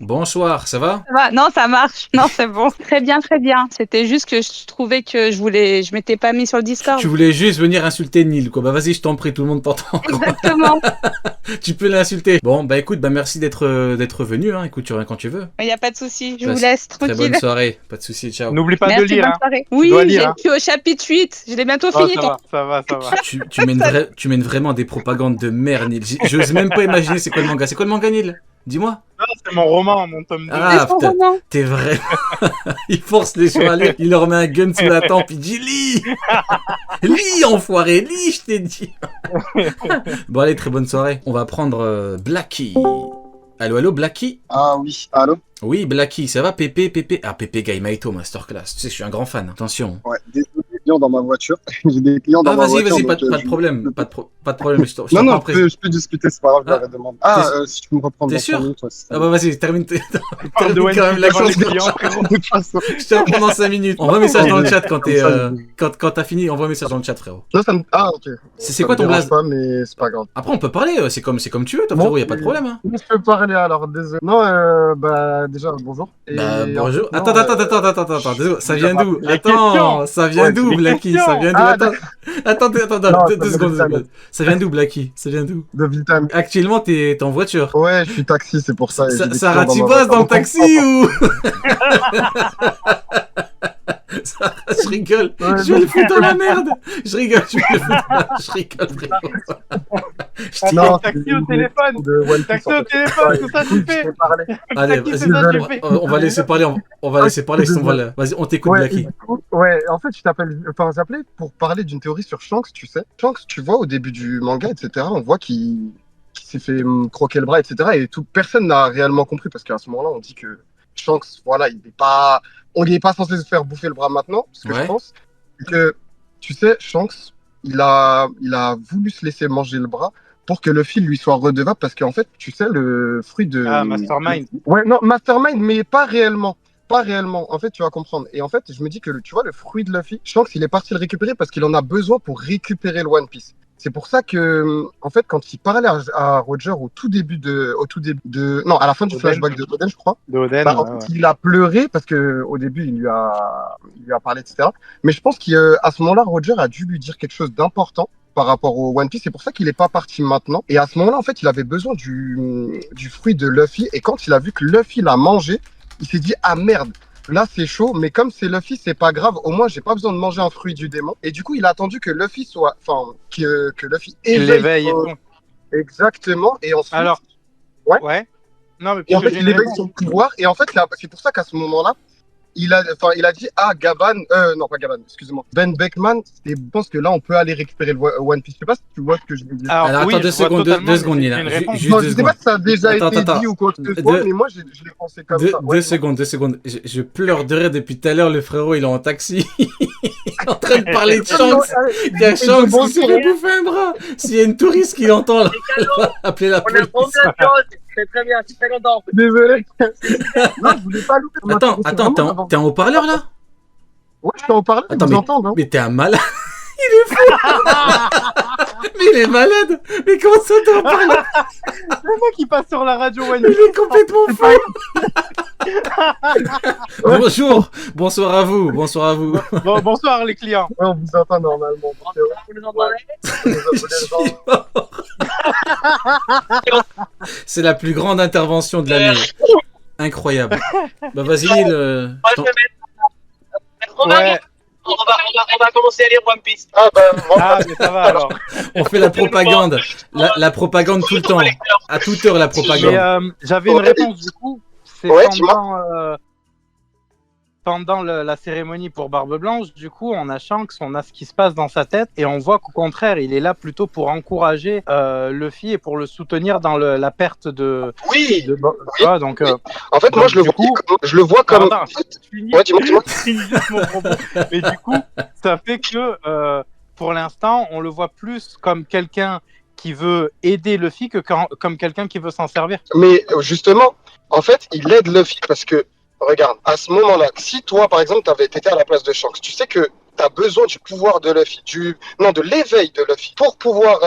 Bonsoir, ça va? Ça va. Non, ça marche. Non, c'est bon. Très bien, très bien. C'était juste que je trouvais que je m'étais pas mis sur le Tu Discord. voulais juste venir insulter Neil, quoi. Bah vas-y, je t'en prie, tout le monde t'entend. Exactement. Tu peux l'insulter. Bon, bah écoute, bah merci d'être venu, hein. Écoute, tu reviens quand tu veux. Il n'y a pas de souci. Je vous Passe laisse très bonne tranquille. soirée. Pas de soucis, ciao. N'oublie pas de Merci, lire, bonne hein. soirée. Tu dois Oui, lire, je hein. suis au chapitre 8. Je l'ai bientôt Oh, fini. ça va. Tu mènes vraiment des propagandes de merde, Neil. J'ose même pas imaginer c'est quoi le manga. C'est quoi le manga, Neil? Dis-moi. Non, c'est mon roman, mon tome 2. Ah, C'est son putain. roman. T'es vrai. Il force les gens à lire. Il leur met un gun sous la tempe. Il dit lis. Lis, enfoiré. Lis, je t'ai dit. Bon, allez, très bonne soirée. On va prendre Blacky. Allô, Blacky? Ah oui, allô? Oui, Blacky, ça va, Pépé? Ah, Pépé Gaimaito Masterclass. Tu sais, je suis un grand fan. Attention. Ouais, désolé, clients dans ma voiture. J'ai des clients dans Ah, ma vas-y, voiture. pas donc, de problème. Pas de problème. Je Non, t'en non, prie. je peux discuter, c'est pas grave, je Ah, leur ai demandé. Ah, si tu peux me reprendre t'es dans 5 sûr? minutes, ouais, c'est ça. Ah bah vas-y, termine Parle de quand One même Piece la devant les chose. clients, frérot. De toute façon. Je te reprends dans 5 minutes. Envoie un message dans le chat quand Comme ça, quand t'as fini. Envoie un message dans le chat, frérot. Non, ça me... Ah, ok. C'est Ça quoi me ton dérange blaze? pas, mais c'est pas grave. Après, on peut parler. C'est comme tu veux, toi, Bon, frérot. Y a pas de problème. Hein. oui, je peux parler alors, désolé. Non, bah, déjà, bonjour. Et Bah en bonjour. fait, non, Attends. Désolé, ça vient d'où? Les Attends, questions. ça vient Ouais, d'où, les Blacky? questions. Ça vient d'où? Ah, Attends, Non, deux ça secondes. vient de Ça vient d'où, Blacky? Ça vient d'où? de Vitam. Actuellement, t'es en voiture. Ouais, je suis taxi, c'est pour ça. et j'ai des Sarah, clients tu ma bosses dans le voiture. taxi ou? Sarah, je rigole. Ouais, Je vais le foutre dans la merde. Je rigole, je rigole, frérot. Je dis- Non, Taxi c'est au une téléphone. de One Piece, Taxi en au fait. téléphone, Ouais, c'est ça, écoute, tu fais. je peux parler. Allez, Taxi, vas-y. c'est ça, désolé. tu fais. On va laisser parler. On va laisser parler. Sinon, Désolé. vas-y, on t'écoute, Ouais, Blacky. et du coup, ouais, en fait, j'appelais pour parler d'une théorie sur Shanks, tu sais. Shanks, tu vois, au début du manga, etc., on voit qu'il s'est fait croquer le bras, etc., et personne n'a réellement compris, parce qu'à ce moment-là, on dit que Shanks, voilà, on n'est pas censé se faire bouffer le bras maintenant, ce que Ouais. je pense, c'est que, tu sais, Shanks, il a voulu se laisser manger le bras pour que Luffy lui soit redevable, parce qu'en fait, tu sais, le fruit de... Ah, Mastermind. Ouais, non, Mastermind, mais pas réellement. Pas réellement. En fait, tu vas comprendre. Et en fait, je me dis que, tu vois, le fruit de Luffy, Shanks, il est parti le récupérer parce qu'il en a besoin pour récupérer le One Piece. C'est pour ça que, en fait, quand il parlait à Roger au tout début non, à la fin du Oden. flashback de Oden, je crois, De Oden, bah, en ouais, fait, il a pleuré parce que au début, il lui a parlé, etc. Mais je pense qu'à ce moment-là, Roger a dû lui dire quelque chose d'important par rapport au One Piece. C'est pour ça qu'il n'est pas parti maintenant. Et à ce moment-là, en fait, il avait besoin du fruit de Luffy. Et quand il a vu que Luffy l'a mangé, il s'est dit, ah merde, là c'est chaud, mais comme c'est Luffy, c'est pas grave, au moins j'ai pas besoin de manger un fruit du démon. Et du coup, il a attendu que Luffy que Luffy Il éveille. l'éveille et tout. Exactement. Et ensuite, Alors, Ouais. ouais. Non, mais et en parce fait, que il j'ai une éveille réponse. son pouvoir. Et en fait, là, c'est pour ça qu'à ce moment-là, il a dit, ah, Gaban, non, pas Gaban, excusez-moi. Ben Beckman, je pense que là, on peut aller récupérer le One Piece. Je sais pas si tu vois ce que je veux dire. Alors, oui, attends, deux je vois secondes, totalement, deux secondes, mais Nina. j'ai une réponse. Juste Bon, deux je sais pas secondes. si ça a déjà Attends, été attends. dit ou quoi que ce soit, mais moi, je l'ai pensé comme ça. Ouais, Deux secondes. Je pleure de rire depuis tout à l'heure. Le frérot, il est en taxi. Il est en train de parler de Shanks. Il y a Shanks qui s'est fait bouffer un bras. S'il y a une touriste qui l'entend, là, elle va appeler la On apprend police. plein de choses. C'est très bien, je suis très content. Désolé. Non, je voulais pas louper. Attends, t'es en haut-parleur, là? Ouais, je t'en parle, Attends, ils mais- entendent. Hein. Mais t'es un malade. Il est fou. Mais il est malade. Mais comment ça, t'es en haut-parleur? Le mec qui passe sur la radio One Il Piece. est complètement fou. Bonsoir à vous. Bon, bonsoir les clients. Ouais, on vous entend normalement. Vous nous entendez? C'est la plus grande intervention de l'année. Incroyable. Bah vas-y, Neil. Moi, je vais mettre Romain, Ouais. on va commencer à lire One Piece. Ah, bah, Ah, mais ça va alors. On fait la propagande. La propagande tout le temps. À toute heure, la Mais, propagande. j'avais une réponse du coup. C'est Ouais, dis-moi. pendant la cérémonie pour Barbe Blanche, du coup, on a Shanks, on a ce qui se passe dans sa tête, et on voit qu'au contraire, il est là plutôt pour encourager Luffy et pour le soutenir dans la perte de. Oui. Tu vois, donc, En fait, moi, Donc, je le du vois coup- je le vois comme. Attends, je finis- Ouais, dis-moi. je finis juste mon propos. Mais du coup, ça fait que pour l'instant, on le voit plus comme quelqu'un qui veut aider Luffy que comme quelqu'un qui veut s'en servir. Mais justement, en fait, il aide Luffy parce que, regarde, à ce moment-là, si toi, par exemple, t'étais à la place de Shanks, tu sais que t'as besoin du pouvoir de Luffy, de l'éveil de Luffy pour pouvoir,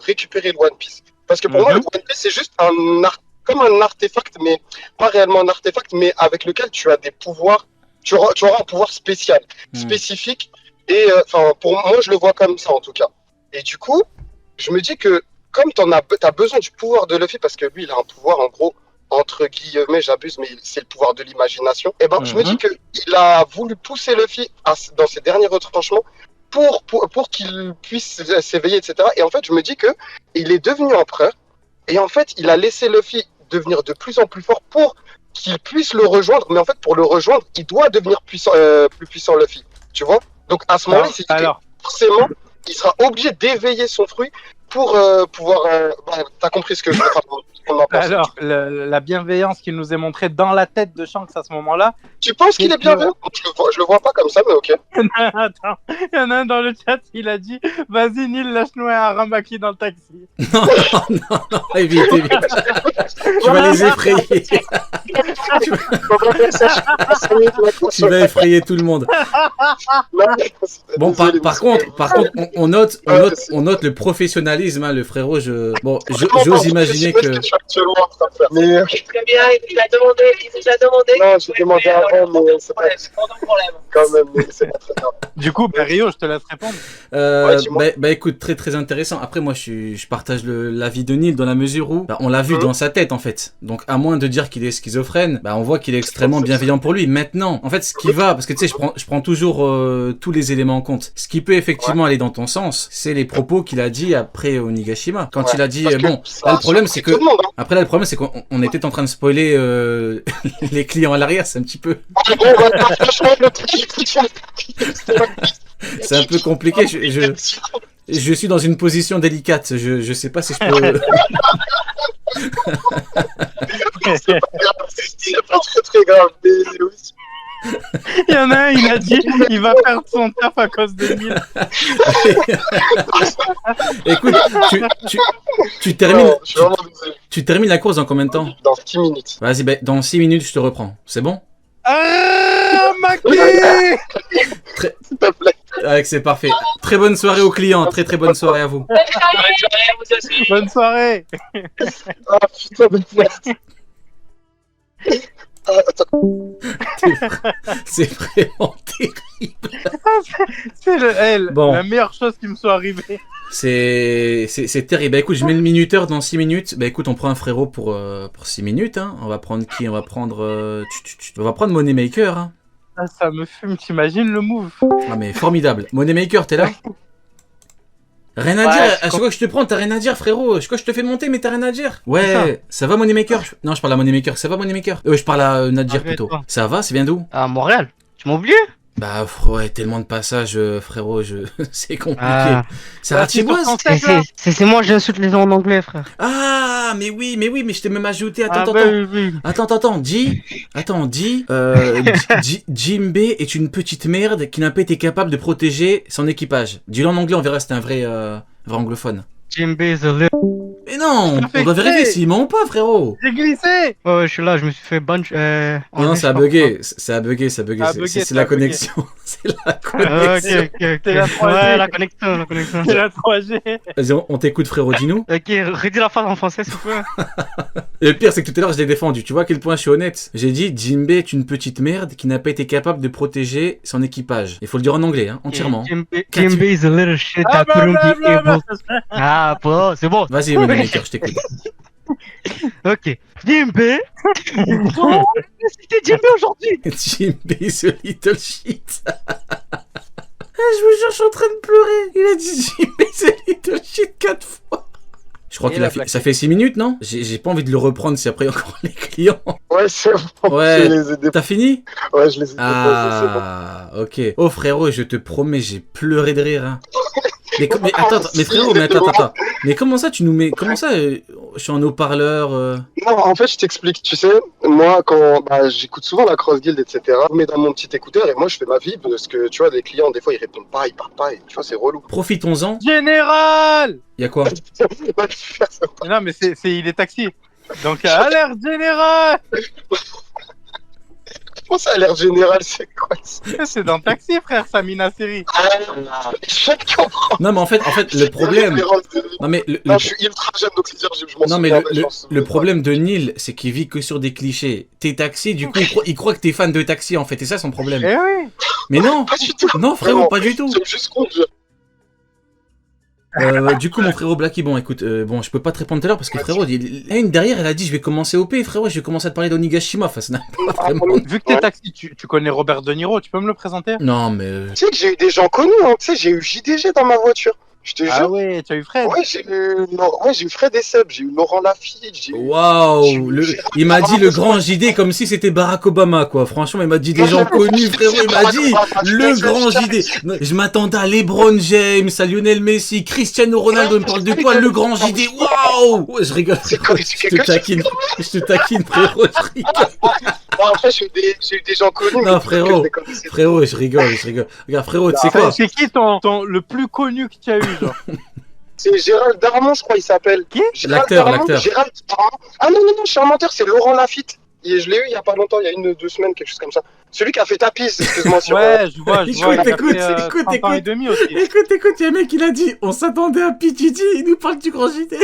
récupérer le One Piece. Parce que pour moi, le One Piece, c'est juste un arc comme un artefact, mais pas réellement un artefact, mais avec lequel tu as des pouvoirs, tu auras un pouvoir spécial, spécifique, et enfin, pour moi, je le vois comme ça en tout cas. Et du coup, je me dis que comme tu as besoin du pouvoir de Luffy, parce que lui, il a un pouvoir, en gros, entre guillemets, j'abuse, mais c'est le pouvoir de l'imagination, et ben, je me dis qu'il a voulu pousser Luffy dans ses derniers retranchements pour qu'il puisse s'éveiller, etc. Et en fait, je me dis que il est devenu empereur, et en fait, il a laissé Luffy devenir de plus en plus fort pour qu'il puisse le rejoindre, mais en fait, pour le rejoindre, il doit devenir puissant, plus puissant Luffy, tu vois. Donc, à ce moment-là, il s'est dit que forcément, il sera obligé d'éveiller son fruit pour pouvoir... t'as compris ce que je veux dire. Alors, la bienveillance qu'il nous est montrée dans la tête de Shanks à ce moment-là. Tu penses qu'il est bienveillant? Je le vois pas comme ça, mais ok. Attends, il y en a un dans le chat, il a dit vas-y Nil, lâche-nous un Aramaki dans le taxi. Non, évite. Tu vas les effrayer. Tu vas effrayer tout le monde. Bon, par contre, on note le professionnalisme, hein, le frérot. J'ose imaginer que... Mais... Très bien, il vous a demandé. Non, j'ai demandé avant, mais c'est pas... Pas de problème. Quand même, mais c'est pas très grave. Du coup, Rio, je te laisse répondre. Écoute, très très intéressant. Après, moi, je partage l'avis de Neil dans la mesure où on l'a vu dans sa tête, en fait. Donc, à moins de dire qu'il est schizophrène, on voit qu'il est extrêmement bienveillant pour lui. Maintenant, en fait, ce qui va, parce que tu sais, je prends toujours tous les éléments en compte. Ce qui peut effectivement aller dans ton sens, c'est les propos qu'il a dit après Onigashima. Quand il a dit, là, le problème, c'est que... Après, là, le problème, c'est qu'on était en train de spoiler les clients à l'arrière, c'est un petit peu... C'est un peu compliqué, je suis dans une position délicate, je sais pas si je peux... C'est pas très grave, mais oui. Il y en a un, il a dit il va perdre son taf à cause de Nil. Écoute, tu termines la course dans combien de temps? Dans 6 minutes. Vas-y, dans 6 minutes, je te reprends. C'est bon? Ah, Maki. S'il te plaît. C'est parfait. Très bonne soirée aux clients. Très très bonne soirée à vous. Bonne soirée. Ah putain, bonne soirée. C'est vraiment terrible. C'est Bon. La meilleure chose qui me soit arrivée. C'est terrible. Écoute, je mets le minuteur dans 6 minutes. Écoute, on prend un frérot pour 6 minutes. Hein. On va prendre qui? On va prendre Moneymaker. Hein. Ah, ça me fume, t'imagines le move? Ah mais formidable. Moneymaker, t'es là? Rien à dire, à chaque fois que je te prends, t'as rien à dire, frérot. À chaque fois que je te fais monter, mais t'as rien à dire. Ouais, ça va, Moneymaker? Non, je parle à Moneymaker. Ça va, Moneymaker? Je parle à Nadir plutôt. Ça va, c'est bien d'où? À Montréal. Tu m'as oublié? Bah, ouais, tellement de passages, frérot, c'est compliqué. C'est Ratiboise? C'est moi, j'insulte les gens en anglais, frère. Ah, mais oui, mais je t'ai même ajouté. Attends. Oui. Attends, Jimbe est une petite merde qui n'a pas été capable de protéger son équipage. Dis-le en anglais, on verra si c'est un vrai anglophone. Jimbe is a little... Mais non, on doit vérifier s'il ment ou pas, frérot. J'ai glissé. Ouais, je suis là, je me suis fait bunch. Non, ça a bugué. C'est la connexion. C'est la connexion. Ok. C'est la 3G. Ouais, la connexion. C'est la 3G. Vas-y, on t'écoute, frérot, dis-nous. Ok, redis la phrase en français, s'il te plaît. Et le pire, c'est que tout à l'heure, je l'ai défendu. Tu vois à quel point je suis honnête. J'ai dit, Jimbe est une petite merde qui n'a pas été capable de protéger son équipage. Il faut le dire en anglais, hein, entièrement. Jimbe is a little shit that couldn't be able... Ah, bon, c'est bon. Vas-y, Moneymaker, je t'écoute. Ok. Jimbe. C'était Jimbe aujourd'hui. Jimbe is a little shit. Je vous jure, je suis en train de pleurer. Il a dit Jimbe is a little shit 4 fois. Je crois qu'il a fait... Ça fait 6 minutes, non? J'ai pas envie de le reprendre si après il y a encore les clients. Ouais, c'est bon. Ouais. Je les ai déposés. T'as fini? Ouais, je les ai déposés, Ah, ok. Oh frérot, je te promets, j'ai pleuré de rire. Hein. Mais attends, mais frérot, attends. Mais comment ça tu nous mets... Comment ça je suis en haut-parleur Non, en fait, je t'explique. Tu sais, moi, quand j'écoute souvent la Cross Guild, etc., je mets dans mon petit écouteur et moi, je fais ma vie parce que, tu vois, les clients, des fois, ils répondent pas, ils parlent pas et tu vois, c'est relou. Profitons-en. Général. Y'a quoi? Non, mais il est taxi. Donc, alerte générale. Comment ça a l'air général, c'est quoi ça? C'est dans Taxi, frère, Samina Seri. Chaque comprend. Non, mais en fait, le problème. Non, mais Non, je suis ultra jeune, donc c'est dire, je m'en non, mais souviens. mais j'en le souviens problème de Neil, c'est qu'il vit que sur des clichés. T'es Taxi, du coup, il croit que t'es fan de Taxi, en fait, et ça, son problème. Eh oui. Mais non, pas. Pas du tout. non, frérot, Vraiment. pas du tout. J'aime juste qu'on Du coup, mon frérot Blacky, bon, écoute, bon, je peux pas te répondre tout à l'heure parce que frérot, une derrière, elle a dit, je vais commencer OP, frérot, je vais commencer à te parler d'Onigashima, enfin, ça n'a pas vraiment. Vu que t'es Taxi, tu connais Robert De Niro, tu peux me le présenter? Non, mais. Tu sais que j'ai eu des gens connus, hein. Tu sais, j'ai eu JDG dans ma voiture. Je te Ah jure. ouais, tu as eu Fred. Ouais, j'ai eu Fred et Seb, j'ai eu Laurent Lafitte, j'ai eu... Waouh, il m'a dit le grand JD comme si c'était Barack Obama, quoi. Franchement, il m'a dit des gens connus, frérot. Il m'a dit le grand JD. Je m'attendais à LeBron James, à Lionel Messi, Cristiano Ronaldo. Il me parle de quoi, le grand JD? Waouh! Ouais, je rigole, frérot. Je te taquine, frérot. Je rigole. Non, après, j'ai eu des gens connus. Non, mais frérot. je les connaissais. Frérot, je rigole. Regarde, frérot, tu sais quoi? C'est qui ton le plus connu que tu as eu, genre? C'est Gérald Darmon, je crois, il s'appelle. Qui? L'acteur. Gérald Darmon. Ah non, je suis un menteur, c'est Laurent Lafitte. Et je l'ai eu il y a pas longtemps, il y a 2 semaines, quelque chose comme ça. Celui qui a fait Tapis, excuse-moi. Ouais, je vois. Écoute, il a fait, écoute, 30 ans et demi aussi. Écoute, il y a un mec, il a dit, on s'attendait à Pititi, il nous parle du grand JD.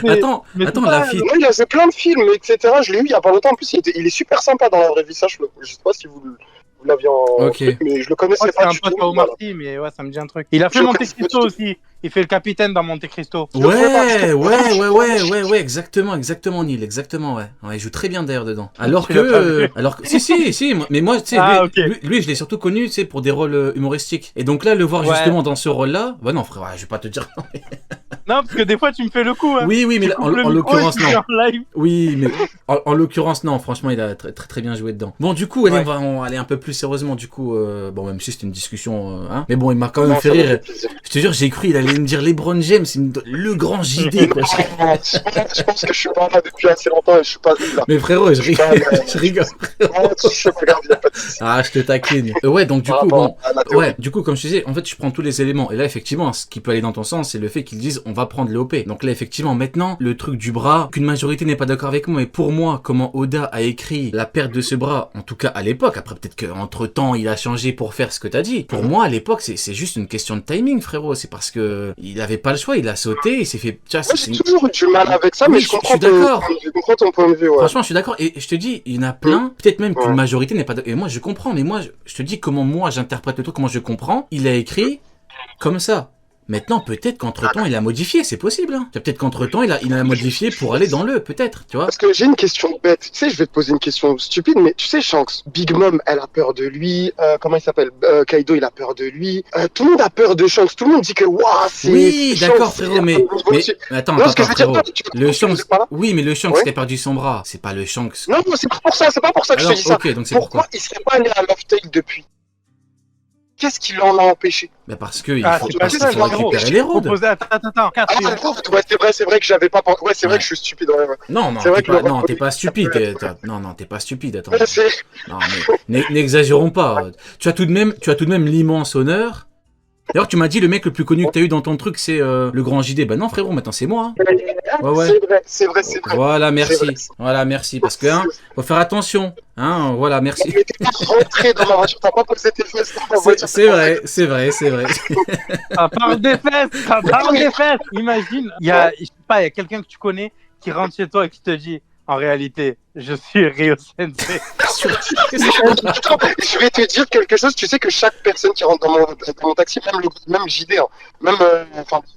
Attends, Lafitte. Non, il a fait plein de films, etc. Je l'ai eu il y a pas longtemps. En plus, il est super sympa dans la vraie vie. Ça, je sais pas si vous l'aviez en Ok. truc, mais je le connaissais C'est pas un du pote tout. à Omar Voilà. Sy, mais ouais, ça me dit un truc. Il a fait Je Monte connais pas Cristo du aussi. Il fait le capitaine dans Monte Cristo. Ouais, exactement, Neil, exactement, ouais. Ouais, il joue très bien d'ailleurs dedans. Alors Tu l'as pas vu. si, mais moi, tu sais, Ah, lui, je l'ai surtout connu, tu sais, pour des rôles humoristiques. Et donc là, le voir Ouais. justement dans ce rôle-là, bah non, frère, ouais, je vais pas te dire. Non, parce que des fois, tu me fais le coup. Hein. Oui, mais Tu en coupes le micro l'occurrence, et tu non. fais en live. Oui, mais en l'occurrence, non, franchement, il a très bien joué dedans. Bon, du coup, allez, Ouais. on va aller un peu plus sérieusement, du coup, bon, même si c'était une discussion, hein. Mais bon, il m'a quand même Non, fait ça m'a rire. fait plaisir. Je te jure, j'ai cru, il allait me dire LeBron James, le grand JD, quoi. Je pense que je suis pas là depuis assez longtemps et je suis pas là. Mais frérot, je rigole. Je rigole. Je regarde, il y a pas de souci. Ah, je te taquine. Ouais, donc du Par coup, rapport bon. à la théorie. Ouais, du coup, comme je disais, en fait, je prends tous les éléments. Et là, effectivement, ce qui peut aller dans ton sens, c'est le fait qu'ils disent, on va prendre le OP. Donc là, effectivement, maintenant, le truc du bras, qu'une majorité n'est pas d'accord avec moi, mais pour moi, comment Oda a écrit la perte de ce bras, en tout cas à l'époque, après peut-être qu'entre temps, il a changé pour faire ce que t'as dit. Pour moi, à l'époque, c'est juste une question de timing, frérot. C'est parce que il avait pas le choix, il a sauté, il s'est fait, tu vois, Moi, c'est j'ai toujours eu du mal avec ça, Oui, mais je je comprends suis d'accord. Je comprends ton point de vue, ouais. Franchement, je suis d'accord. Et je te dis, il y en a plein. Peut-être même qu'une Ouais. majorité n'est pas d'accord. Et moi, je comprends. Mais moi, je te dis comment moi j'interprète le truc, comment je comprends. Il a écrit comme ça. Maintenant, peut-être qu'entre-temps, il a modifié. C'est possible. Hein. Peut-être qu'entre-temps, il a modifié pour aller dans le. Peut-être. Tu vois. Parce que j'ai une question bête. Tu sais, je vais te poser une question stupide, mais tu sais, Shanks, Big Mom, elle a peur de lui. Comment il s'appelle Kaido, il a peur de lui. Tout le monde a peur de Shanks. Tout le monde dit que, waouh, c'est. Oui, Shanks, d'accord, c'est frérot. un Mais nouveau type. attends, Non, ce que je veux dire, frérot. tu Le comprends ce que je Shanks. veux dire par là Oui, mais le Shanks Ouais. qui a perdu son bras. C'est pas le Shanks. Non, c'est pas pour ça. C'est pas pour ça que je te dis ça. Ok, donc c'est Pourquoi pourquoi. il serait pas allé à Love Tale depuis? Qu'est-ce qui l'en a empêché? Bah parce que il Ah, faut, c'est parce pas qu'il ça, faut gros. récupérer les roads. Proposé, attends. Ah, c'est vrai que j'avais pas pensé. Ouais, c'est vrai Ouais. que je suis stupide. Ouais. Non, C'est vrai t'es que pas, le non, road t'es pas stupide. politique, Non, t'es pas stupide. Attends. Ouais, c'est- Non, mais n'exagérons pas. Tu as tout de même l'immense honneur. D'ailleurs, tu m'as dit le mec le plus connu que t'as eu dans ton truc, c'est le grand JD. Bah non, frérot, maintenant c'est moi. Hein. Ouais. C'est vrai. Voilà, merci. C'est vrai. Voilà, merci. Parce que, hein, faut faire attention. Hein, voilà, merci. Mais t'es pas rentré dans ma voiture, t'as pas posé tes fesses dans ma voiture. C'est vrai. Ça parle des fesses. Imagine, il y a quelqu'un que tu connais qui rentre chez toi et qui te dit, en réalité, je suis Ryo Sensei. Attends, je vais te dire quelque chose. Tu sais que chaque personne qui rentre dans mon taxi, même JD, hein, même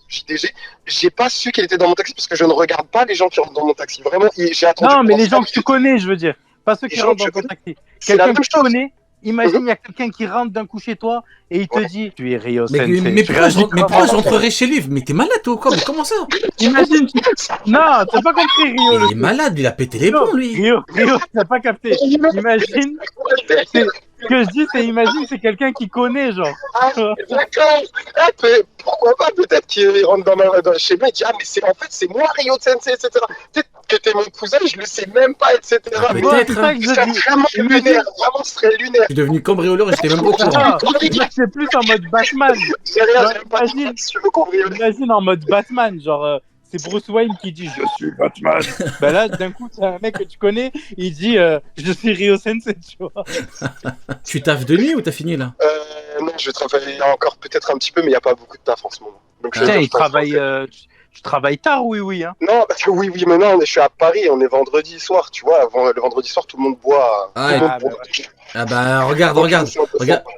JDG, j'ai pas su qu'elle était dans mon taxi parce que je ne regarde pas les gens qui rentrent dans mon taxi. Vraiment, j'ai attendu. Non, mais pendant les gens 5 que tu minutes. connais, je veux dire. Pas ceux Les qui gens rentrent que dans je ton taxi. C'est la Quelqu'un même que tu chose. connais, imagine, il y a quelqu'un qui rentre d'un coup chez toi et il te dit, tu es Ryo Mais Sensei. pourquoi je rentrerai chez lui? Mais t'es malade toi ou quoi? Mais comment ça? Imagine, non, t'as pas compris Ryo. Il est malade, il a pété les plombs lui. Rio, t'as pas capté. Imagine, ce que je dis, c'est imagine, c'est quelqu'un qui connaît, genre. Ah, d'accord. Ah, pourquoi pas? Peut-être qu'il rentre chez moi et dit ah mais c'est moi Ryo Sensei, etc. Peut-être que t'es mon cousin, je le sais même pas, etc. Ah, Mais peut-être, c'est ça que ce je serait dis. vraiment lunaire, vraiment ce serait lunaire. Je suis devenu cambrioleur et j'étais même pas au courant. Ah, moi, c'est plus en mode Batman. J'ai rien, Ouais, j'aime pas imagine. si tu veux qu'on brille. Imagine en mode Batman, genre, c'est Bruce Wayne qui dit « Je suis Batman ». Bah là, d'un coup, c'est un mec que tu connais, il dit « Je suis Ryo Sensei », tu vois. Tu taffes de nuit ou t'as fini là? Non, je travaille encore peut-être un petit peu, mais il n'y a pas beaucoup de taf en ce moment. Donc, Putain, il travaille... Tu travailles tard, oui, hein. Non, parce que oui, mais non, je suis à Paris, on est vendredi soir, tu vois. Le vendredi soir, tout le monde boit. Ah bah regarde,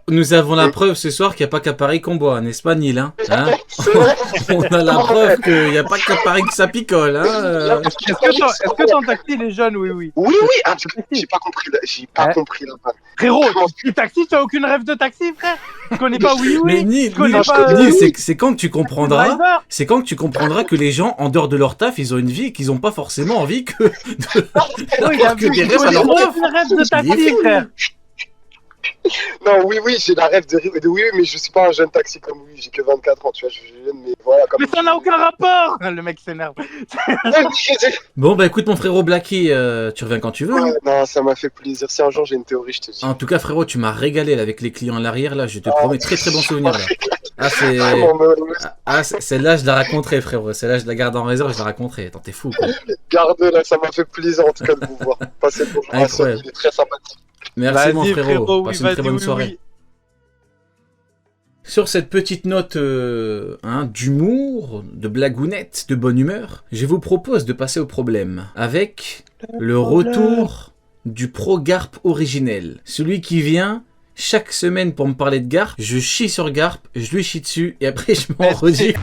nous avons la preuve ce soir qu'il n'y a pas qu'à Paris qu'on boit, n'est-ce pas Neil, hein? On a la preuve qu'il n'y a pas qu'à Paris que ça picole, hein? Est-ce que ton taxi, il est jeune, oui? Oui, j'ai pas compris la panne. Frérot, tu taxi, tu as aucune rêve de taxi, frère? Tu connais pas oui? Mais Neil, c'est quand que tu comprendras, que les gens, en dehors de leur taf, ils ont une vie et qu'ils n'ont pas forcément envie que des rêves à leur taf. Aucune rêve de taxi, frère. Non, oui, j'ai la rêve de oui, mais je suis pas un jeune taxi comme oui, j'ai que 24 ans, tu vois, je suis jeune, mais voilà. Comme mais ça n'a aucun rapport. Le mec s'énerve. Bon, bah écoute, mon frérot Blacky, tu reviens quand tu veux. Ouais, non, ça m'a fait plaisir. Si un jour j'ai une théorie, je te dis. En tout cas, frérot, tu m'as régalé là, avec les clients à l'arrière, là, je te promets très très bon souvenir. Là. Celle-là, je la raconterai, frérot. Celle-là, je la garde en réserve, je la raconterai. Attends, t'es fou, quoi. Garde-la, ça m'a fait plaisir en tout cas de vous voir. Passez le bonjour à Sony, il est très sympathique. Merci mon frérot, passe une très bonne soirée. Sur cette petite note d'humour, de blagounette, de bonne humeur, je vous propose de passer au problème avec le retour du pro Garp originel. Celui qui vient chaque semaine pour me parler de Garp, je chie sur Garp, je lui chie dessus et après je m'en redis.